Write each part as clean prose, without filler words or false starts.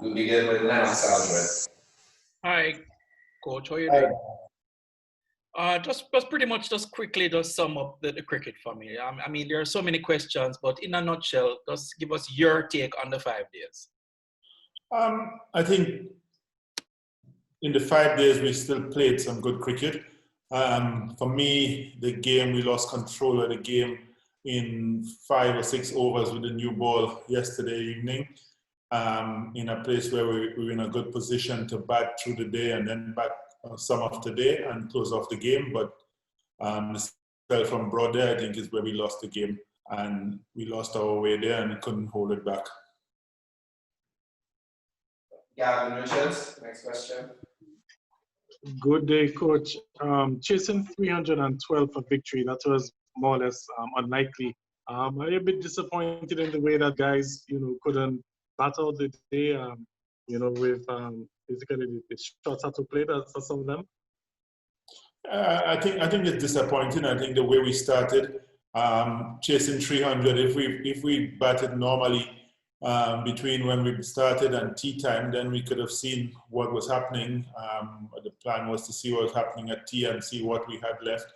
We'll begin with Lance Aldred. Hi, Coach. How are you Hi. doing? Just pretty much just quickly just sum up the cricket for me. I mean, there are so many questions, but in a nutshell, just give us your take on the 5 days. I think in the 5 days we still played some good cricket. For me, the game, we lost control of the game in 5 or 6 overs with the new ball yesterday evening. In a place where we were in a good position to bat through the day and then bat some of the day and close off the game. But the spell from Broad there, I think, is where we lost the game. And we lost our way there and couldn't hold it back. Gavin Richards, next question. Good day, Coach. Chasing 312 for victory, that was more or less unlikely. Are you a bit disappointed in the way that guys, couldn't battle the day, with basically the shots had to play for some of them? I think it's disappointing. I think the way we started, chasing 300, if we batted normally between when we started and tea time, then we could have seen what was happening. The plan was to see what was happening at tea and see what we had left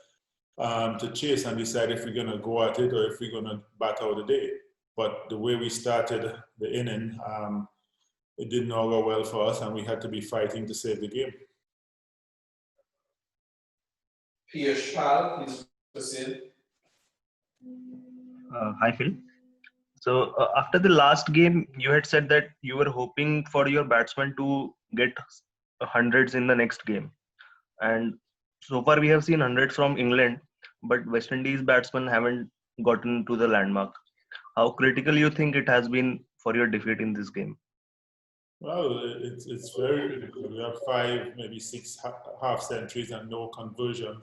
to chase and decide if we're going to go at it or if we're going to bat out the day. But the way we started the inning, it didn't all go well for us, and we had to be fighting to save the game. Piyush Pal, please proceed. Hi, Phil. So after the last game, you had said that you were hoping for your batsmen to get hundreds in the next game. And so far we have seen hundreds from England, but West Indies batsmen haven't gotten to the landmark. How critical you think it has been for your defeat in this game? Well, it's very critical. We have 5, maybe 6 half centuries and no conversion.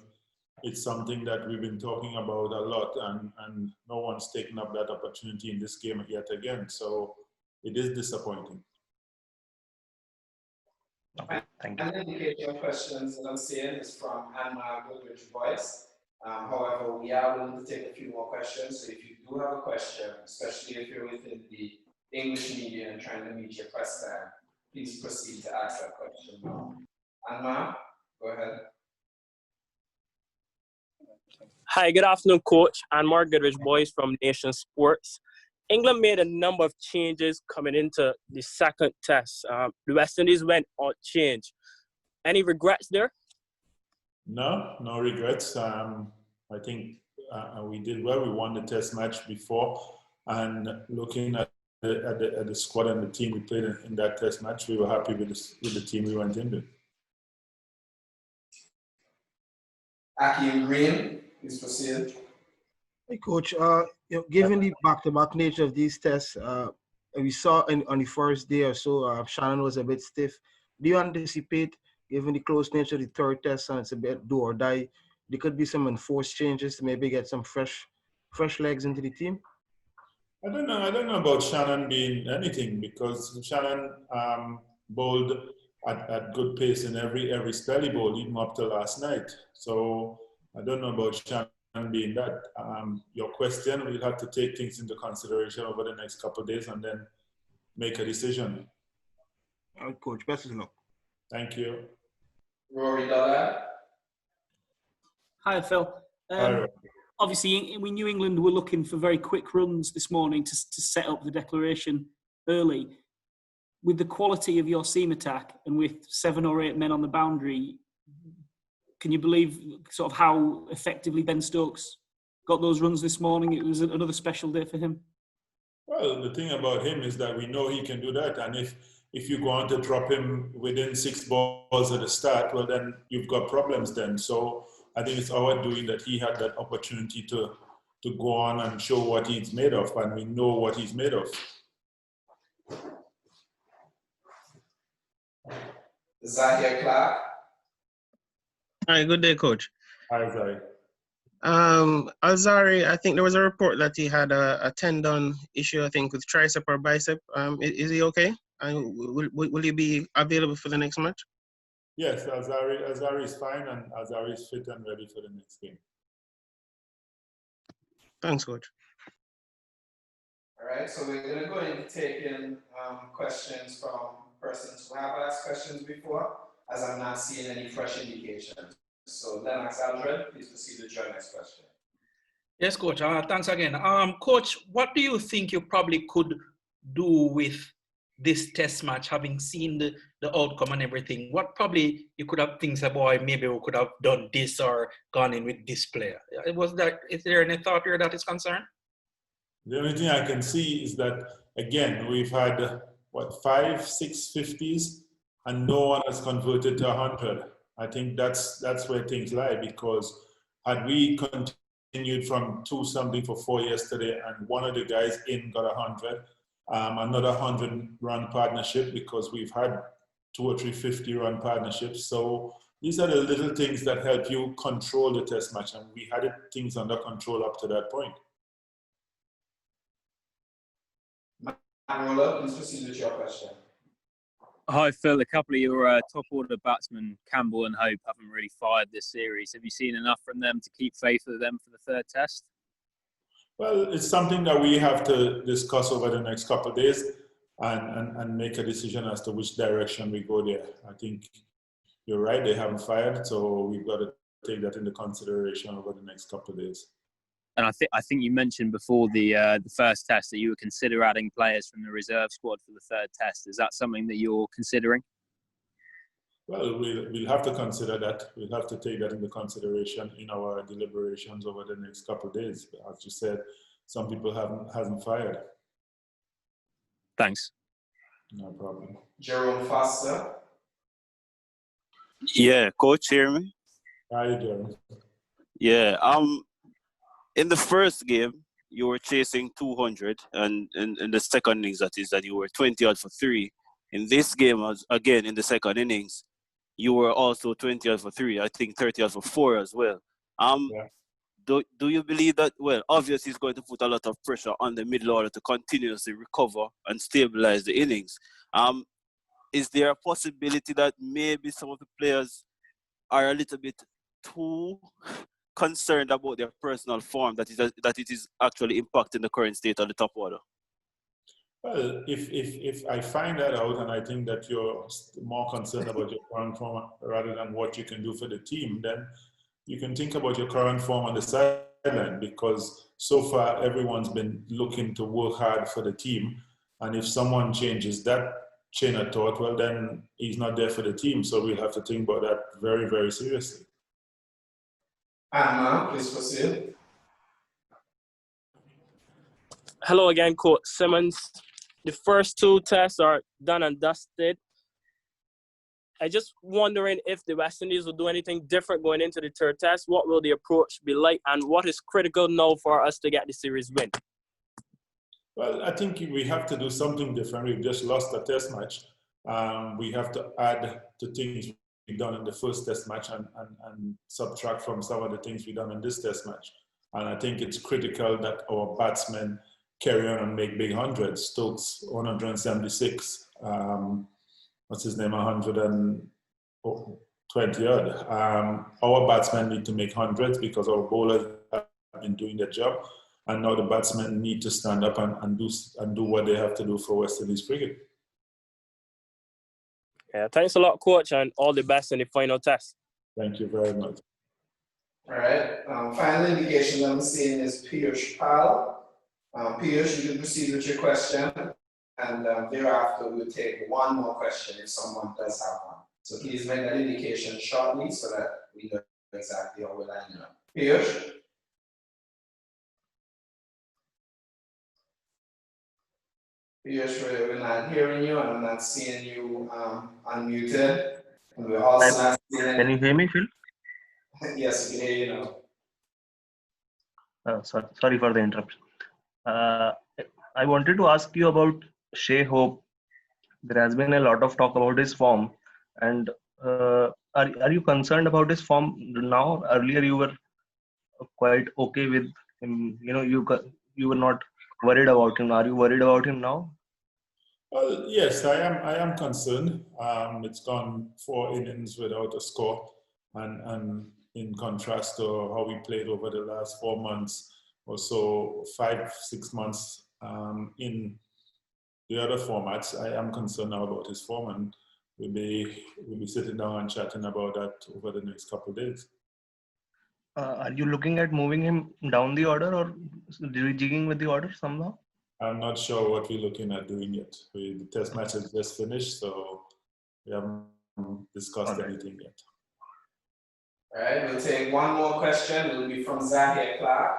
It's something that we've been talking about a lot, and no one's taken up that opportunity in this game yet again. So it is disappointing. Okay, thank you. And indication questions that I'm seeing is from Anna Goodrich Voice. However, we are willing to take a few more questions. So if you do have a question, especially if you're within the English media and trying to meet your press time, please proceed to ask that question now. Anna, go ahead. Hi, good afternoon, Coach. I'm Mark Goodrich Boys from Nation Sports. England made a number of changes coming into the second test. The West Indies went on change. Any regrets there? No regrets. I think we did well. We won the test match before, and looking at the squad and the team we played in that test match, we were happy with the team we went into. Akeem Green, please proceed. Hey, Coach. Given the back-to-back nature of these tests, we saw on the first day or so, Shannon was a bit stiff. Do you anticipate, given the close nature of the third test and it's a bit do or die, there could be some enforced changes to maybe get some fresh legs into the team? I don't know about Shannon being anything, because Shannon bowled at good pace in every spell he bowled, even up to last night. So I don't know about Shannon being that. Your question, we'll have to take things into consideration over the next couple of days and then make a decision. All right, Coach. Best of luck. Thank you. Rory Dollard. Hi, Phil. Hi. Obviously, we knew England were looking for very quick runs this morning to set up the declaration early. With the quality of your seam attack and with 7 or 8 men on the boundary, can you believe sort of how effectively Ben Stokes got those runs this morning? It was another special day for him. Well, the thing about him is that we know he can do that, and if you go on to drop him within 6 balls at the start, well, then you've got problems then. So I think it's our doing that he had that opportunity to go on and show what he's made of, and we know what he's made of. Zahir Clark. Hi, good day, Coach. Hi, Zahir. Alzari, I think there was a report that he had a tendon issue, I think, with tricep or bicep. Is he okay? Will he be available for the next match? Yes, Alzari is fine, and Alzari is fit and ready for the next game. Thanks, Coach. All right, so we're going to go into taking questions from persons who have asked questions before, as I'm not seeing any fresh indications. So Lennox Aldred, please proceed with your next question. Yes, Coach. Thanks again. Coach, what do you think you probably could do with this test match, having seen the outcome and everything? What probably you could have things about, maybe we could have done this or gone in with this player? Is there any thought here that is concerned? The only thing I can see is that, again, we've had, 5, 6 50s, and no one has converted to 100. I think that's where things lie, because had we continued from 2-something for 4 yesterday, and one of the guys in got 100, another 100-run partnership, because we've had 2 or 3 50-run partnerships. So these are the little things that help you control the test match, and we had things under control up to that point. Roller, please proceed with your question. Hi, Phil. A couple of your top order batsmen, Campbell and Hope, haven't really fired this series. Have you seen enough from them to keep faith with them for the third test? Well, it's something that we have to discuss over the next couple of days and make a decision as to which direction we go there. I think you're right, they haven't fired, so we've got to take that into consideration over the next couple of days. And I think you mentioned before the first test that you would consider adding players from the reserve squad for the third test. Is that something that you're considering? Well, we'll have to consider that. We'll have to take that into consideration in our deliberations over the next couple of days. As you said, some people hasn't fired. Thanks. No problem. Jerome Foster. Yeah, coach, hear me? How you doing? Yeah, in the first game, you were chasing 200, and in the second innings, that you were 20 out for 3. In this game, again, in the second innings, you were also 20 out for 3. I think 30 out for 4 as well. Yeah. Do you believe that, well, obviously it's going to put a lot of pressure on the middle order to continuously recover and stabilize the innings. Is there a possibility that maybe some of the players are a little bit too concerned about their personal form, that it is actually impacting the current state of the top order? Well, if I find that out, and I think that you're more concerned about your current form rather than what you can do for the team, then you can think about your current form on the sideline, because so far everyone's been looking to work hard for the team. And if someone changes that chain of thought, well, then he's not there for the team. So we'll have to think about that very, very seriously. Anna, please proceed. Hello again, Coach Simmons. The first 2 tests are done and dusted. I just wondering if the West Indies will do anything different going into the third test. What will the approach be like, and what is critical now for us to get the series win? Well, I think we have to do something different. We've just lost a test match. We have to add to things we've done in the first test match and subtract from some of the things we've done in this test match. And I think it's critical that our batsmen carry on and make big hundreds. Stokes, 176. What's his name? 120 odd. Our batsmen need to make hundreds because our bowlers have been doing their job. And now the batsmen need to stand up and do what they have to do for West Indies cricket. Yeah, thanks a lot, Coach, and all the best in the final test. Thank you very much. All right. Final indication I'm seeing is Piyush Pal. Piyush, you can proceed with your question, and thereafter we'll take one more question if someone does have one. So please make that indication shortly so that we know exactly how we're lining up. Piyush? Piyush, we're not hearing you, and I'm not seeing you unmuted. And we're also not seeing... Can you hear me, Phil? Yes, we can hear you now. Sorry for the interruption. I wanted to ask you about Shea Hope. There has been a lot of talk about his form, and are you concerned about his form now? Earlier you were quite okay with him. You know, you were not worried about him. Are you worried about him now? Well, yes, I am concerned. It's gone 4 innings without a score, and in contrast to how we played over the last 4 months or so, 5-6 months in the other formats. I am concerned now about his form, and we'll be sitting down and chatting about that over the next couple of days. Are you looking at moving him down the order or rejigging with the order somehow? I'm not sure what we're looking at doing yet. The test match has just finished, so we haven't discussed anything yet. All right, we'll take one more question. It will be from Zahir Clark,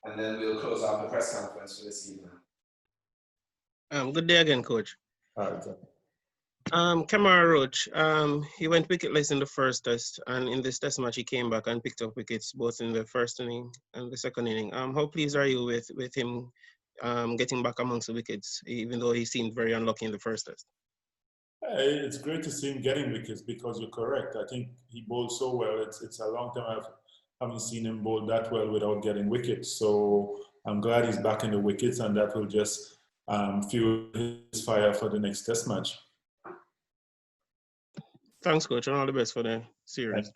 and then we'll close out the press conference for this evening. Good day again, Coach. All right, sir. Kamara Roach, he went wicketless in the first test, and in this test match he came back and picked up wickets both in the first inning and the second inning. How pleased are you with him getting back amongst the wickets, even though he seemed very unlucky in the first test? It's great to see him getting wickets because you're correct. I think he bowled so well. It's a long time I haven't seen him bowl that well without getting wickets. So I'm glad he's back in the wickets, and that will just fuel his fire for the next test match. Thanks, Coach, and all the best for the series.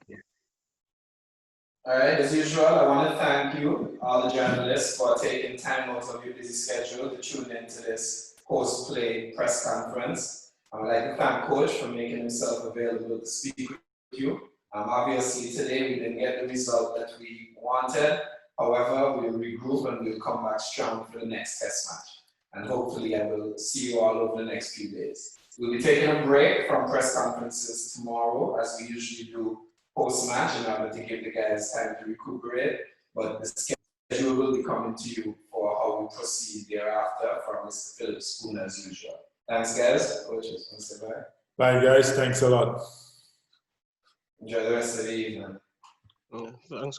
All right, as usual, I want to thank you, all the journalists, for taking time out of your busy schedule to tune into this post-play press conference. I would like to thank Coach for making himself available to speak with you. Obviously, today we didn't get the result that we wanted. However, we'll regroup and we'll come back strong for the next test match. And hopefully I will see you all over the next few days. We'll be taking a break from press conferences tomorrow, as we usually do post-match, in order to give the guys time to recuperate. But the schedule will be coming to you for how we proceed thereafter from Mr. Philip Spoon as usual. Thanks, guys. Coaches, want to say bye? Bye, guys. Thanks a lot. Enjoy the rest of the evening. Thanks,